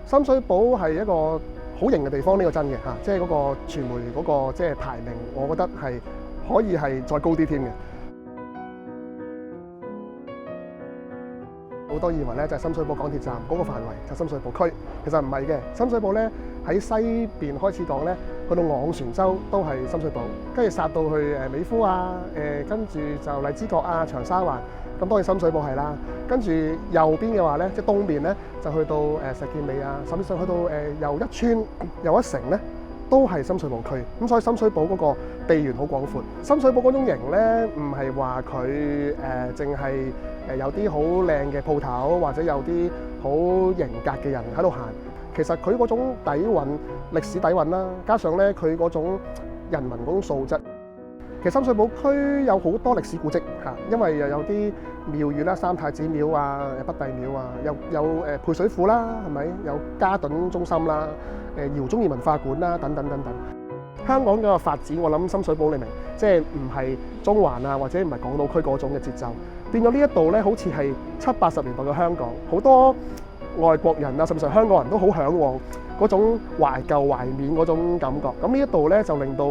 深水埗係一個好型嘅地方，呢個真嘅嚇，即係嗰個傳媒嗰個即係排名，我覺得係可以係再高啲添嘅。好多以為咧就係深水埗港鐵站嗰個範圍就係深水埗區，其實唔係嘅。深水埗咧喺西邊開始講咧，去到昂船洲都係深水埗，跟住殺到去美孚啊，跟住就荔枝角啊、長沙灣，咁當然深水埗係啦。跟住右邊嘅話咧，即係東面咧就去到石硤尾啊，甚至上去到又一村又一城咧，都係深水埗區。咁所以深水埗嗰個地緣好廣闊。深水埗嗰種型咧，唔係話佢淨係有啲好靚嘅鋪頭，或者有啲好型格嘅人喺度行。其實佢嗰種底蘊、歷史底蘊啦，加上咧佢嗰種人民嗰種素質。其實深水埗區有好多歷史古蹟嚇，因為又有啲廟宇啦，三太子廟啊、北帝廟啊，有配水庫啦，係咪？有嘉頓中心啦、饒宗頤文化館啦，等等等等。香港嘅發展，我諗深水埗你明，即係唔係中環啊，或者唔係港島區嗰種嘅節奏，變咗呢一度咧，好似係70、80年代嘅香港，好多外國人啊，甚至係香港人都好嚮往嗰種懷舊懷緬嗰種感覺。咁呢一度咧就令到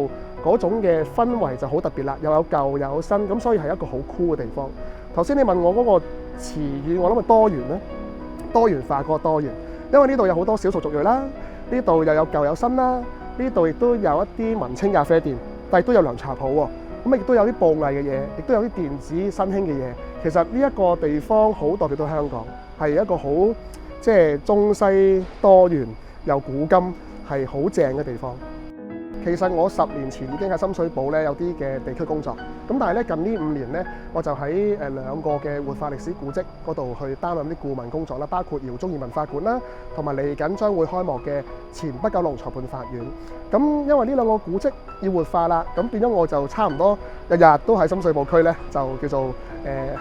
嗰種嘅氛圍就好特別啦，又有舊又有新，咁所以係一個好酷嘅地方。頭先你問我嗰個詞語，我諗係多元咧，多元化嗰個多元，因為呢度有好多少數族裔啦，呢度又有舊有新啦，呢度亦都有一啲文青咖啡店，但係都有涼茶鋪喎，咁亦都有啲布藝嘅嘢，亦都有啲電子新興嘅嘢。其實呢一個地方好代表到香港，係一個好即係中西多元又古今，係好正嘅地方。其實我10年前已經喺深水埗咧有啲嘅地區工作，咁但係咧近呢5年咧，我就喺2個嘅活化歷史古蹟嗰度去擔任啲顧問工作啦，包括饒宗頤文化館啦，同埋嚟緊將會開幕嘅前北九龍裁判法院。咁因為呢2個古蹟要活化啦，咁變咗我就差唔多日日都喺深水埗區咧，就叫做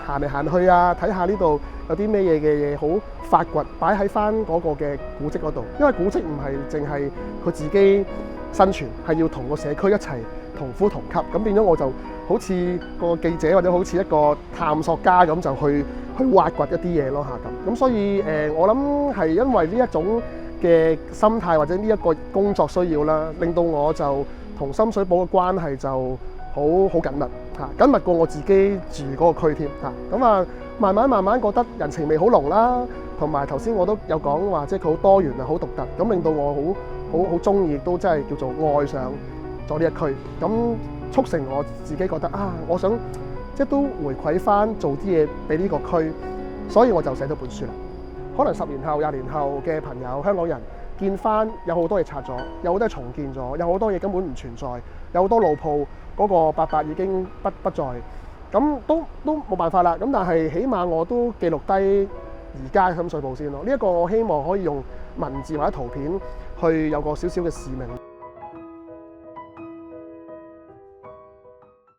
行嚟行去啊，睇下呢度有啲咩嘢嘅嘢好發掘，擺喺翻嗰個嘅古蹟嗰度。因為古蹟唔係淨係佢自己生存，係要同個社區一齊同呼同吸，咁變咗我就好似個記者或者好似一個探索家咁，就去挖掘一啲嘢咯嚇咁。咁所以我諗係因為呢一種嘅心態或者呢一個工作需要啦，令到我就同深水埗嘅關係就好緊密嚇，緊密過我自己住嗰個區添嚇。咁啊，慢慢覺得人情味好濃啦，同埋頭先我都有講話，即係佢好多元啊，好獨特，咁令到我好中意，亦都真係叫做愛上咗呢一區，咁促成我自己覺得啊，我想即係都回饋翻做啲嘢俾呢個區，所以我就寫咗本書啦。可能10年後、20年後嘅朋友，香港人見翻有好多嘢拆咗，有好多嘢重建咗，有好多嘢根本唔存在，有好多老鋪嗰個伯伯已經不在，咁都冇辦法啦。咁但係起碼我都記錄低而家嘅深水埗先咯。呢一個我希望可以用文字或者圖片去有個少少嘅使命。